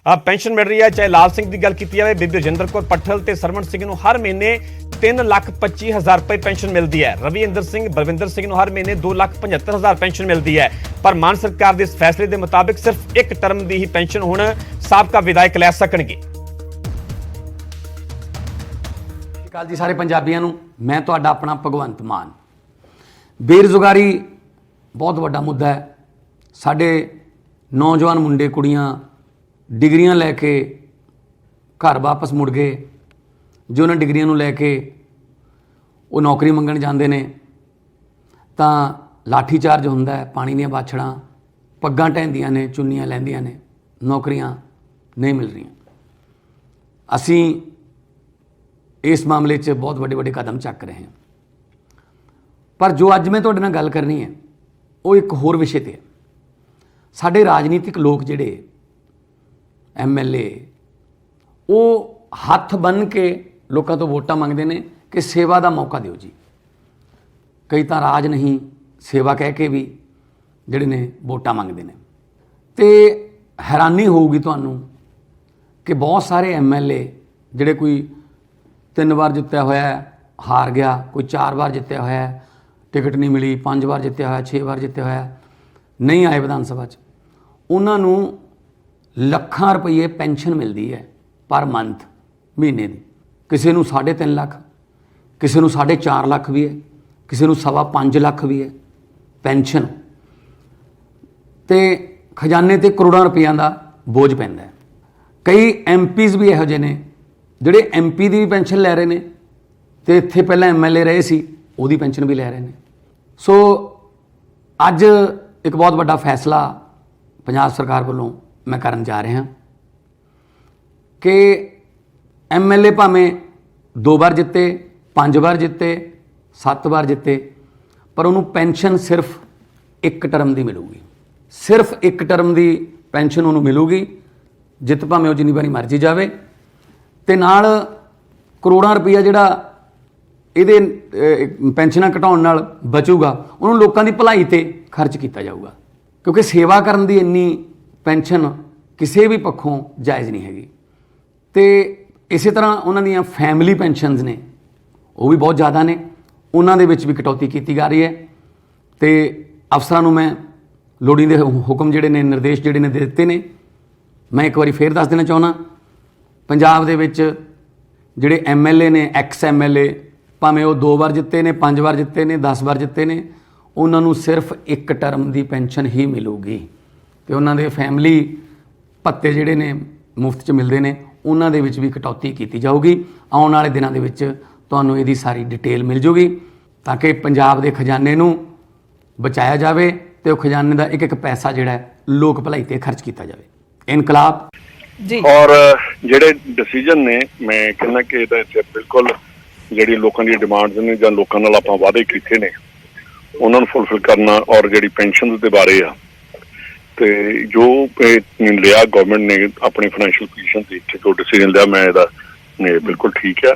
ਪੈਨਸ਼ਨ ਮਿਲ ਰਹੀ ਹੈ। ਚਾਹੇ ਲਾਲ ਸਿੰਘ ਦੀ ਗੱਲ ਕੀਤੀ ਜਾਵੇ, ਬੀਬੀ ਰਜਿੰਦਰ ਕੌਰ ਪੱਠਲ ਤੇ ਸਰਵਣ ਸਿੰਘ ਨੂੰ ਹਰ ਮਹੀਨੇ 3,25,000 ਰੁਪਏ ਪੈਨਸ਼ਨ ਮਿਲਦੀ ਹੈ। ਰਵੀ ਇੰਦਰ ਸਿੰਘ, ਬਲਵਿੰਦਰ ਸਿੰਘ ਨੂੰ ਹਰ ਮਹੀਨੇ 2,75,000 ਪੈਨਸ਼ਨ ਮਿਲਦੀ ਹੈ। ਪਰ ਮਾਨ ਸਰਕਾਰ ਦੇ ਇਸ ਫੈਸਲੇ ਦੇ ਮੁਤਾਬਿਕ ਸਿਰਫ ਇੱਕ ਟਰਮ ਦੀ ਹੀ ਪੈਨਸ਼ਨ ਹੁਣ ਸਾਬਕਾ ਵਿਧਾਇਕ ਲੈ ਸਕਣਗੇ। ਸਤਿ ਸ਼੍ਰੀ ਅਕਾਲ ਜੀ ਸਾਰੇ ਪੰਜਾਬੀਆਂ ਨੂੰ। ਮੈਂ ਤੁਹਾਡਾ ਆਪਣਾ ਭਗਵੰਤ ਮਾਨ। ਬੇਰੁਜ਼ਗਾਰੀ ਬਹੁਤ ਵੱਡਾ ਮੁੱਦਾ ਹੈ। ਸਾਡੇ ਨੌਜਵਾਨ ਮੁੰਡੇ ਕੁੜੀਆਂ ਡਿਗਰੀਆਂ ਲੈ ਕੇ ਘਰ ਵਾਪਸ ਮੁੜ ਗਏ। ਜੋ ਉਹਨਾਂ ਡਿਗਰੀਆਂ ਨੂੰ ਲੈ ਕੇ ਉਹ ਨੌਕਰੀ ਮੰਗਣ ਜਾਂਦੇ ਨੇ ਤਾਂ ਲਾਠੀ ਚਾਰਜ ਹੁੰਦਾ ਹੈ, ਪਾਣੀ ਦੀਆਂ ਬਾਛੜਾਂ, ਪੱਗਾਂ ਢਹਿੰਦੀਆਂ ਨੇ, ਚੁੰਨੀਆਂ ਲੈਂਦੀਆਂ ਨੇ, ਨੌਕਰੀਆਂ ਨਹੀਂ ਮਿਲ ਰਹੀਆਂ। ਅਸੀਂ ਇਸ ਮਾਮਲੇ 'ਚ ਬਹੁਤ ਵੱਡੇ ਕਦਮ ਚੱਕ ਰਹੇ ਹਾਂ। ਪਰ ਜੋ ਅੱਜ ਮੈਂ ਤੁਹਾਡੇ ਨਾਲ ਗੱਲ ਕਰਨੀ ਹੈ ਉਹ ਇੱਕ ਹੋਰ ਵਿਸ਼ੇ 'ਤੇ ਹੈ। ਸਾਡੇ ਰਾਜਨੀਤਿਕ ਲੋਕ ਜਿਹੜੇ MLA ਉਹ ਹੱਥ ਬੰਨ੍ਹ ਕੇ ਲੋਕਾਂ ਤੋਂ ਵੋਟਾਂ ਮੰਗਦੇ ਨੇ ਕਿ ਸੇਵਾ ਦਾ ਮੌਕਾ ਦਿਓ ਜੀ। ਕਈ ਤਾਂ ਰਾਜ ਨਹੀਂ ਸੇਵਾ ਕਹਿ ਕੇ ਵੀ ਜਿਹੜੇ ਨੇ ਵੋਟਾਂ ਮੰਗਦੇ ਨੇ। ਤੇ ਹੈਰਾਨੀ ਹੋਊਗੀ ਤੁਹਾਨੂੰ ਕਿ ਬਹੁਤ ਸਾਰੇ MLA ਜਿਹੜੇ ਕੋਈ 3 ਵਾਰ ਜਿੱਤਿਆ ਹੋਇਆ ਹਾਰ ਗਿਆ, ਕੋਈ 4 ਵਾਰ ਜਿੱਤਿਆ ਹੋਇਆ ਟਿਕਟ ਨਹੀਂ ਮਿਲੀ, 5 ਵਾਰ ਜਿੱਤਿਆ ਹੋਇਆ, 6 ਵਾਰ ਜਿੱਤਿਆ ਹੋਇਆ ਨਹੀਂ ਆਏ ਵਿਧਾਨ ਸਭਾ 'ਚ, ਉਹਨਾਂ ਨੂੰ ਲੱਖਾਂ ਰੁਪਏ ਪੈਨਸ਼ਨ ਮਿਲਦੀ ਹੈ ਪਰ ਮੰਥ, ਮਹੀਨੇ ਦੀ। ਕਿਸੇ ਨੂੰ 3.5 ਲੱਖ, ਕਿਸੇ ਨੂੰ 4.5 ਲੱਖ ਵੀ ਹੈ, ਕਿਸੇ ਨੂੰ 5.25 ਲੱਖ ਵੀ ਹੈ ਪੈਨਸ਼ਨ। ਤੇ ਖਜ਼ਾਨੇ ਤੇ ਕਰੋੜਾਂ ਰੁਪਈਆਂ ਦਾ ਬੋਝ ਪੈਂਦਾ ਹੈ। ਕਈ MPs ਵੀ ਇਹੋ ਜਿਹੇ ਨੇ ਜਿਹੜੇ MP ਦੀ ਵੀ ਪੈਨਸ਼ਨ ਲੈ ਰਹੇ ਨੇ ਤੇ ਇੱਥੇ ਪਹਿਲਾਂ MLA ਰਹੇ ਸੀ, ਉਹਦੀ ਪੈਨਸ਼ਨ ਵੀ ਲੈ ਰਹੇ ਨੇ। ਸੋ ਅੱਜ ਇੱਕ ਬਹੁਤ ਵੱਡਾ ਫੈਸਲਾ ਪੰਜਾਬ ਸਰਕਾਰ ਵੱਲੋਂ ਮੈਂ ਕਰਨ ਜਾ ਰਿਹਾ ਕਿ MLA ਭਾਵੇਂ 2 ਵਾਰ ਜਿੱਤੇ, 5 ਵਾਰ ਜਿੱਤੇ, 7 ਵਾਰ ਜਿੱਤੇ, ਪਰ ਉਹਨੂੰ ਪੈਨਸ਼ਨ ਸਿਰਫ ਇੱਕ ਟਰਮ ਦੀ ਮਿਲੂਗੀ। ਸਿਰਫ ਇੱਕ ਟਰਮ ਦੀ ਪੈਨਸ਼ਨ ਉਹਨੂੰ ਮਿਲੂਗੀ, ਜਿੱਤ ਭਾਵੇਂ ਉਹ ਜਿੰਨੀ ਵਾਰੀ ਮਰਜ਼ੀ ਜਾਵੇ। ਤੇ ਨਾਲ ਕਰੋੜਾਂ ਰੁਪਈਆ ਜਿਹੜਾ ਇਹਦੇ ਪੈਨਸ਼ਨਾਂ ਘਟਾਉਣ ਨਾਲ ਬਚੂਗਾ, ਉਹਨੂੰ ਲੋਕਾਂ ਦੀ ਭਲਾਈ ਤੇ ਖਰਚ ਕੀਤਾ ਜਾਊਗਾ। ਕਿਉਂਕਿ ਸੇਵਾ ਕਰਨ ਦੀ ਇੰਨੀ ਪੈਨਸ਼ਨ ਕਿਸੇ ਵੀ ਪੱਖੋਂ ਜਾਇਜ਼ ਨਹੀਂ ਹੈਗੀ। ਤੇ ਇਸੇ ਤਰ੍ਹਾਂ ਉਹਨਾਂ ਦੀਆਂ ਫੈਮਿਲੀ ਪੈਨਸ਼ਨਸ ਨੇ, ਉਹ ਵੀ ਬਹੁਤ ਜ਼ਿਆਦਾ ਨੇ, ਉਹਨਾਂ ਦੇ ਵਿੱਚ ਵੀ ਕਟੌਤੀ ਕੀਤੀ ਜਾ ਰਹੀ ਹੈ। ਤੇ ਅਫਸਰਾਂ ਨੂੰ ਮੈਂ ਲੋੜੀਂਦੇ ਹੁਕਮ ਜਿਹੜੇ ਨੇ, ਨਿਰਦੇਸ਼ ਜਿਹੜੇ ਨੇ ਦੇ ਦਿੱਤੇ ਨੇ। ਮੈਂ ਇੱਕ ਵਾਰੀ ਫੇਰ ਦੱਸ ਦੇਣਾ ਚਾਹੁੰਦਾ, ਪੰਜਾਬ ਦੇ ਵਿੱਚ ਜਿਹੜੇ MLA ਨੇ, ਐਕਸ MLA, ਭਾਵੇਂ ਉਹ 2 ਵਾਰ ਜਿੱਤੇ ਨੇ, 5 ਵਾਰ ਜਿੱਤੇ ਨੇ, 10 ਵਾਰ ਜਿੱਤੇ ਨੇ, ਉਹਨਾਂ ਨੂੰ ਸਿਰਫ ਇੱਕ ਟਰਮ ਦੀ ਪੈਨਸ਼ਨ ਹੀ ਮਿਲੂਗੀ ਤੇ ਉਹਨਾਂ ਦੇ ਫੈਮਿਲੀ ਭੱਤੇ ਜਿਹੜੇ ਨੇ ਮੁਫਤ 'ਚ ਮਿਲਦੇ ਨੇ, ਉਹਨਾਂ ਦੇ ਵਿੱਚ ਵੀ ਕਟੌਤੀ ਕੀਤੀ ਜਾਊਗੀ। ਆਉਣ ਵਾਲੇ ਦਿਨਾਂ ਦੇ ਵਿੱਚ ਤੁਹਾਨੂੰ ਇਹਦੀ ਸਾਰੀ ਡਿਟੇਲ ਮਿਲ ਜੂਗੀ ਤਾਂ ਕਿ ਪੰਜਾਬ ਦੇ ਖਜ਼ਾਨੇ ਨੂੰ ਬਚਾਇਆ ਜਾਵੇ ਤੇ ਉਹ ਖਜ਼ਾਨੇ ਦਾ ਇੱਕ ਇੱਕ ਪੈਸਾ ਜਿਹੜਾ ਹੈ ਲੋਕ ਭਲਾਈ ਤੇ ਖਰਚ ਕੀਤਾ ਜਾਵੇ। ਇਨਕਲਾਬ ਜੀ। ਔਰ ਜਿਹੜੇ ਡਿਸੀਜਨ ਨੇ, ਮੈਂ ਕਹਿੰਦਾ ਕਿ ਇਹਦਾ ਇੱਥੇ ਬਿਲਕੁਲ ਜਿਹੜੀ ਲੋਕਾਂ ਦੀਆਂ ਡਿਮਾਂਡਸ ਨੇ ਜਾਂ ਲੋਕਾਂ ਨਾਲ ਆਪਾਂ ਵਾਅਦੇ ਕੀਤੇ ਨੇ ਉਹਨਾਂ ਨੂੰ ਫੁੱਲਫਿਲ ਕਰਨਾ, ਔਰ ਜਿਹੜੀ ਪੈਨਸ਼ਨ ਦੇ ਬਾਰੇ ਆ ਤੇ ਜੋ ਲਿਆ ਗਵਰਨਮੈਂਟ ਨੇ ਆਪਣੀ ਫਾਈਨੈਂਸ਼ੀਅਲ ਪੋਜੀਸ਼ਨ ਦੇਖ ਕੇ ਜੋ ਡਿਸੀਜਨ ਲਿਆ, ਮੈਂ ਇਹਦਾ ਬਿਲਕੁਲ ਠੀਕ ਹੈ।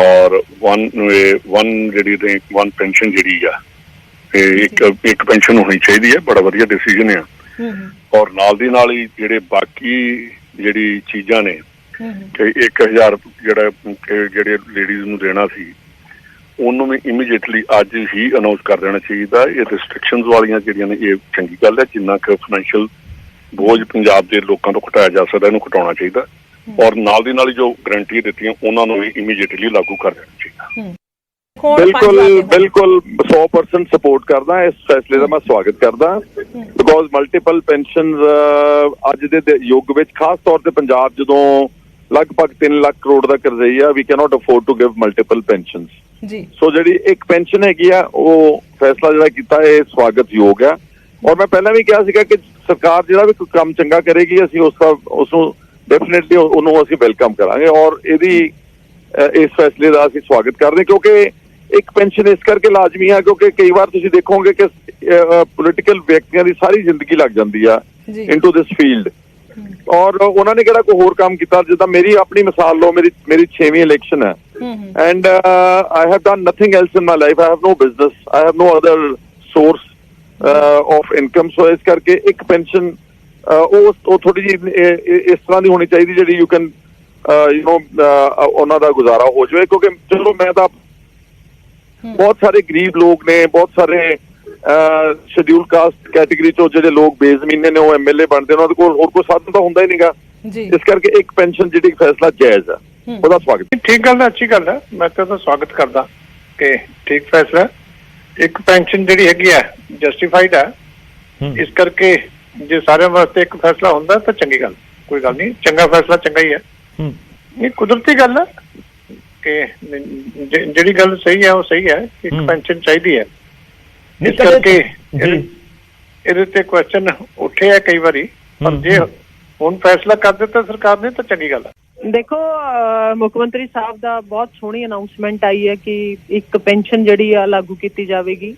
ਔਰ ਵਨ ਪੈਨਸ਼ਨ ਜਿਹੜੀ ਆ ਇੱਕ ਪੈਨਸ਼ਨ ਹੋਣੀ ਚਾਹੀਦੀ ਹੈ, ਬੜਾ ਵਧੀਆ ਡਿਸੀਜਨ ਆ। ਔਰ ਨਾਲ ਦੀ ਨਾਲ ਹੀ ਜਿਹੜੇ ਬਾਕੀ ਜਿਹੜੀ ਚੀਜ਼ਾਂ ਨੇ ਕਿ 1000 ਜਿਹੜੇ ਲੇਡੀਜ਼ ਨੂੰ ਦੇਣਾ ਸੀ ਉਹਨੂੰ ਵੀ ਇਮੀਡੀਏਟਲੀ ਅੱਜ ਹੀ ਅਨਾਉਂਸ ਕਰ ਦੇਣਾ ਚਾਹੀਦਾ। ਇਹ ਰਿਸਟ੍ਰਿਕਸ਼ਨਸ ਵਾਲੀਆਂ ਜਿਹੜੀਆਂ ਨੇ ਇਹ ਚੰਗੀ ਗੱਲ ਹੈ। ਜਿੰਨਾ ਕੁ ਫਾਈਨੈਂਸ਼ੀਅਲ ਬੋਝ ਪੰਜਾਬ ਦੇ ਲੋਕਾਂ ਤੋਂ ਘਟਾਇਆ ਜਾ ਸਕਦਾ ਇਹਨੂੰ ਘਟਾਉਣਾ ਚਾਹੀਦਾ, ਔਰ ਨਾਲ ਦੀ ਨਾਲ ਹੀ ਜੋ ਗਰੰਟੀ ਦਿੱਤੀਆਂ ਉਹਨਾਂ ਨੂੰ ਵੀ ਇਮੀਡੀਏਟਲੀ ਲਾਗੂ ਕਰ ਦੇਣਾ ਚਾਹੀਦਾ। ਬਿਲਕੁਲ 100% ਸਪੋਰਟ ਕਰਦਾ ਇਸ ਫੈਸਲੇ ਦਾ, ਮੈਂ ਸਵਾਗਤ ਕਰਦਾ। ਬਿਕੋਜ਼ ਮਲਟੀਪਲ ਪੈਨਸ਼ਨਸ ਅੱਜ ਦੇ ਯੁੱਗ ਵਿੱਚ, ਖਾਸ ਤੌਰ ਤੇ ਪੰਜਾਬ ਜਦੋਂ ਲਗਭਗ 3 ਲੱਖ ਕਰੋੜ ਦਾ ਕਰਜ਼ਈਆ, we cannot afford to give multiple pensions ਜੀ। ਸੋ ਜਿਹੜੀ ਇੱਕ ਪੈਨਸ਼ਨ ਹੈਗੀ ਆ, ਉਹ ਫੈਸਲਾ ਜਿਹੜਾ ਕੀਤਾ ਇਹ ਸਵਾਗਤਯੋਗ ਆ। ਔਰ ਮੈਂ ਪਹਿਲਾਂ ਵੀ ਕਿਹਾ ਸੀਗਾ ਕਿ ਸਰਕਾਰ ਜਿਹੜਾ ਵੀ ਕੋਈ ਕੰਮ ਚੰਗਾ ਕਰੇਗੀ ਅਸੀਂ ਉਸਨੂੰ ਡੈਫੀਨੇਟਲੀ ਉਹਨੂੰ ਅਸੀਂ ਵੈਲਕਮ ਕਰਾਂਗੇ, ਔਰ ਇਸ ਫੈਸਲੇ ਦਾ ਅਸੀਂ ਸਵਾਗਤ ਕਰਦੇ, ਕਿਉਂਕਿ ਇੱਕ ਪੈਨਸ਼ਨ ਇਸ ਕਰਕੇ ਲਾਜ਼ਮੀ ਆ ਕਿਉਂਕਿ ਕਈ ਵਾਰ ਤੁਸੀਂ ਦੇਖੋਗੇ ਕਿ ਪੋਲੀਟੀਕਲ ਵਿਅਕਤੀਆਂ ਦੀ ਸਾਰੀ ਜ਼ਿੰਦਗੀ ਲੱਗ ਜਾਂਦੀ ਆ ਇਨਟੂ ਦਿਸ ਫੀਲਡ, ਔਰ ਉਹਨਾਂ ਨੇ ਕਿਹੜਾ ਕੋਈ ਹੋਰ ਕੰਮ ਕੀਤਾ। ਜਿੱਦਾਂ ਮੇਰੀ ਆਪਣੀ ਮਿਸਾਲ ਲਓ, ਮੇਰੀ 6ਵੀਂ ਇਲੈਕਸ਼ਨ ਹੈ and I have done nothing else in my life. I have no business, I have no other source of income. So ਇਸ ਕਰਕੇ ਇੱਕ ਪੈਨਸ਼ਨ ਉਹ ਥੋੜੀ ਜਿਹੀ ਇਸ ਤਰ੍ਹਾਂ ਦੀ ਹੋਣੀ ਚਾਹੀਦੀ ਜਿਹੜੀ ਯੂ ਕੈਨ ਉਹਨਾਂ ਦਾ ਗੁਜ਼ਾਰਾ ਹੋ ਜਾਵੇ, ਕਿਉਂਕਿ ਚਲੋ ਮੈਂ ਤਾਂ ਬਹੁਤ ਸਾਰੇ ਗਰੀਬ ਲੋਕ ਨੇ, ਬਹੁਤ ਸਾਰੇ ਸ਼ਡਿਊਲ ਕਾਸਟ ਕੈਟੇਗਰੀ ਚੋਂ ਜਿਹੜੇ ਲੋਕ ਬੇਜ਼ਮੀਨੇ ਨੇ ਉਹ MLA ਬਣਦੇ ਨੇ, ਉਹਨਾਂ ਕੋਲ ਹੋਰ ਕੋਈ ਸਾਧਨ ਤਾਂ ਹੁੰਦਾ ਹੀ ਨਹੀਂਗਾ। ਇਸ ਕਰਕੇ ਇੱਕ ਪੈਨਸ਼ਨ ਜਿਹੜੀ ਫੈਸਲਾ ਜਾਇਜ਼ ਹੈ, ਉਹਦਾ ਸਵਾਗਤ। ਠੀਕ ਗੱਲ ਹੈ, ਅੱਛੀ ਗੱਲ ਹੈ, ਮੈਂ ਤਾਂ ਸਵਾਗਤ ਕਰਦਾ ਕਿ ਠੀਕ ਫੈਸਲਾ। ਇੱਕ ਪੈਨਸ਼ਨ ਜਿਹੜੀ ਹੈਗੀ ਹੈ ਜਸਟੀਫਾਈਡ ਹੈ, ਇਸ ਕਰਕੇ ਜੇ ਸਾਰਿਆਂ ਵਾਸਤੇ ਇੱਕ ਫੈਸਲਾ ਹੁੰਦਾ ਤਾਂ ਚੰਗੀ ਗੱਲ, ਕੋਈ ਗੱਲ ਨਹੀਂ, ਚੰਗਾ ਫੈਸਲਾ ਚੰਗਾ ਹੀ ਹੈ। ਇਹ ਕੁਦਰਤੀ ਗੱਲ ਹੈ ਕਿ ਜਿਹੜੀ ਗੱਲ ਸਹੀ ਹੈ ਉਹ ਸਹੀ ਹੈ, ਇੱਕ ਪੈਨਸ਼ਨ ਚਾਹੀਦੀ ਹੈ। ਇਸ ਕਰਕੇ ਇਹਦੇ ਤੇ ਕੁਐਸਚਨ ਉੱਠੇ ਆ ਕਈ ਵਾਰੀ, ਪਰ ਜੇ ਹੁਣ ਫੈਸਲਾ ਕਰ ਦਿੱਤਾ ਸਰਕਾਰ ਨੇ ਤਾਂ ਚੰਗੀ ਗੱਲ ਹੈ। ਦੇਖੋ ਮੁੱਖ ਮੰਤਰੀ ਸਾਹਿਬ ਦਾ ਬਹੁਤ ਸੋਹਣੀ ਅਨਾਉਂਸਮੈਂਟ ਆਈ ਹੈ ਕਿ ਇੱਕ ਪੈਨਸ਼ਨ ਜਿਹੜੀ ਆ ਲਾਗੂ ਕੀਤੀ ਜਾਵੇਗੀ,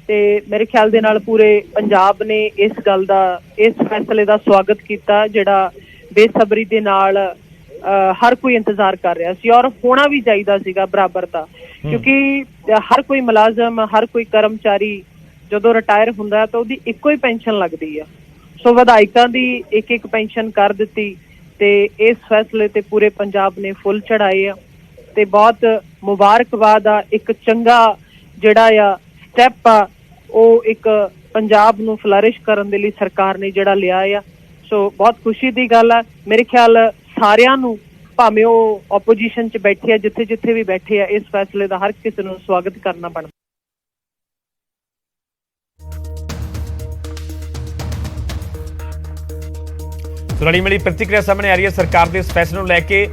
ਤੇ ਮੇਰੇ ਖਿਆਲ ਦੇ ਨਾਲ ਪੂਰੇ ਪੰਜਾਬ ਨੇ ਇਸ ਗੱਲ ਦਾ, ਇਸ ਫੈਸਲੇ ਦਾ ਸਵਾਗਤ ਕੀਤਾ ਜਿਹੜਾ ਬੇਸਬਰੀ ਦੇ ਨਾਲ ਹਰ ਕੋਈ ਇੰਤਜ਼ਾਰ ਕਰ ਰਿਹਾ ਸੀ, ਔਰ ਹੋਣਾ ਵੀ ਚਾਹੀਦਾ ਸੀਗਾ ਬਰਾਬਰ ਦਾ, ਕਿਉਂਕਿ ਹਰ ਕੋਈ ਮੁਲਾਜ਼ਮ, ਹਰ ਕੋਈ ਕਰਮਚਾਰੀ ਜਦੋਂ ਰਿਟਾਇਰ ਹੁੰਦਾ ਤਾਂ ਉਹਦੀ ਇੱਕੋ ਹੀ ਪੈਨਸ਼ਨ ਲੱਗਦੀ ਆ। ਸੋ ਵਿਧਾਇਕਾਂ ਦੀ ਇੱਕ ਪੈਨਸ਼ਨ ਕਰ ਦਿੱਤੀ ਤੇ ਇਸ ਫੈਸਲੇ ਤੇ ਪੂਰੇ ਪੰਜਾਬ ਨੇ ਫੁੱਲ ਚੜਾਏ ਆ ਤੇ ਬਹੁਤ ਮੁਬਾਰਕਬਾਦ ਆ। ਇੱਕ ਚੰਗਾ ਜਿਹੜਾ ਆ ਸਟੈਪ ਆ ਉਹ ਇੱਕ ਪੰਜਾਬ ਨੂੰ ਫਲਰਿਸ਼ ਕਰਨ ਦੇ ਲਈ ਸਰਕਾਰ ਨੇ ਜਿਹੜਾ ਲਿਆ ਆ, ਸੋ ਬਹੁਤ ਖੁਸ਼ੀ ਦੀ ਗੱਲ ਆ। ਮੇਰੇ ਖਿਆਲ ਸਾਰਿਆਂ ਨੂੰ, ਭਾਵੇਂ ਉਹ ਆਪੋਜੀਸ਼ਨ 'ਚ ਬੈਠੇ ਆ, ਜਿੱਥੇ ਵੀ ਬੈਠੇ ਆ, ਇਸ ਫੈਸਲੇ ਦਾ ਹਰ ਕਿਸੇ ਨੂੰ ਸਵਾਗਤ ਕਰਨਾ ਬਣਦਾ। ਰਲੀ ਮਿਲੀ ਪ੍ਰਤੀਕਿਰਿਆ ਸਾਹਮਣੇ ਆ ਰਹੀ ਹੈ ਸਰਕਾਰ ਦੇ ਇਸ ਫੈਸਲੇ ਨੂੰ ਲੈ ਕੇ।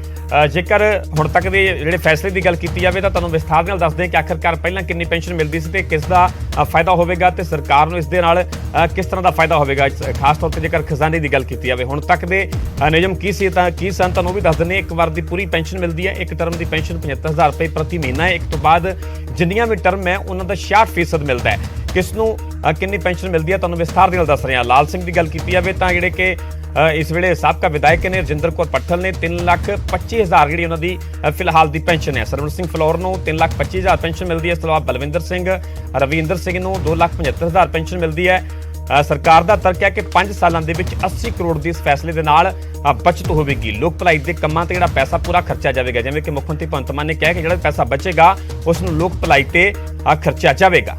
ਜੇਕਰ ਹੁਣ ਤੱਕ ਦੇ ਜਿਹੜੇ ਫੈਸਲੇ ਦੀ ਗੱਲ ਕੀਤੀ ਜਾਵੇ ਤਾਂ ਤੁਹਾਨੂੰ ਵਿਸਥਾਰ ਨਾਲ ਦੱਸਦੇ ਹਾਂ ਕਿ ਆਖਰਕਾਰ ਪਹਿਲਾਂ ਕਿੰਨੀ ਪੈਨਸ਼ਨ ਮਿਲਦੀ ਸੀ ਤੇ ਕਿਸ ਦਾ ਫਾਇਦਾ ਹੋਵੇਗਾ ਤੇ ਸਰਕਾਰ ਨੂੰ ਇਸ ਦੇ ਨਾਲ ਕਿਸ ਤਰ੍ਹਾਂ ਦਾ ਫਾਇਦਾ ਹੋਵੇਗਾ, ਖਾਸ ਤੌਰ ਤੇ ਜੇਕਰ ਖਜ਼ਾਨੇ ਦੀ ਗੱਲ ਕੀਤੀ ਜਾਵੇ। ਹੁਣ ਤੱਕ ਦੇ ਨਿਯਮ ਕੀ ਸਨ ਤੁਹਾਨੂੰ ਵੀ ਦੱਸ ਦਿੰਦੇ ਹਾਂ। ਇੱਕ ਵਾਰ ਦੀ ਪੂਰੀ ਪੈਨਸ਼ਨ ਮਿਲਦੀ ਹੈ, ਇੱਕ ਟਰਮ ਦੀ ਪੈਨਸ਼ਨ 75,000 ਰੁਪਏ ਪ੍ਰਤੀ ਮਹੀਨਾ ਹੈ। ਇੱਕ ਤੋਂ ਬਾਅਦ ਜਿੰਨੀਆਂ ਵੀ ਟਰਮ ਹੈ ਉਹਨਾਂ ਦਾ 66% ਮਿਲਦਾ ਹੈ। ਕਿਸ ਨੂੰ ਕਿੰਨੀ ਪੈਨਸ਼ਨ ਮਿਲਦੀ ਹੈ ਤੁਹਾਨੂੰ ਵਿਸਥਾਰ ਦੇ ਨਾਲ ਦੱਸ ਰਹੇ ਹਾਂ। ਲਾਲ ਸਿੰਘ ਦੀ ਗੱਲ ਕੀਤੀ ਜਾਵੇ ਤਾਂ ਜਿਹੜੇ ਕਿ ਇਸ ਵੇਲੇ ਸਾਬਕਾ ਵਿਧਾਇਕ ਨੇ ਰਜਿੰਦਰ ਕੌਰ ਪੱਠਲ ਨੇ 3,25,000 ਜਿਹੜੀ ਉਹਨਾਂ ਦੀ ਫਿਲਹਾਲ ਦੀ ਪੈਨਸ਼ਨ ਹੈ। ਸਰਵਣ ਸਿੰਘ ਫਲੋਰ ਨੂੰ 3,25,000 ਪੈਨਸ਼ਨ ਮਿਲਦੀ ਹੈ। ਇਸ ਤੋਂ ਇਲਾਵਾ ਬਲਵਿੰਦਰ ਸਿੰਘ, ਰਵਿੰਦਰ ਸਿੰਘ ਨੂੰ 2,75,000 ਪੈਨਸ਼ਨ ਮਿਲਦੀ ਹੈ। ਸਰਕਾਰ ਦਾ ਤਰਕ ਹੈ ਕਿ 5 ਸਾਲਾਂ ਦੇ ਵਿੱਚ 80 ਕਰੋੜ ਦੀ ਇਸ ਫੈਸਲੇ ਦੇ ਨਾਲ ਬਚਤ ਹੋਵੇਗੀ। ਲੋਕ ਭਲਾਈ ਦੇ ਕੰਮਾਂ ਤੇ ਜਿਹੜਾ ਪੈਸਾ ਪੂਰਾ ਖਰਚਿਆ ਜਾਵੇਗਾ, ਜਿਵੇਂ ਕਿ ਮੁੱਖ ਮੰਤਰੀ ਭਗਵੰਤ ਮਾਨ ਨੇ ਕਿਹਾ ਕਿ ਜਿਹੜਾ ਪੈਸਾ ਬਚੇਗਾ ਉਸ ਨੂੰ ਲੋਕ ਭਲਾਈ ਤੇ ਖਰਚਿਆ ਜਾਵੇਗਾ।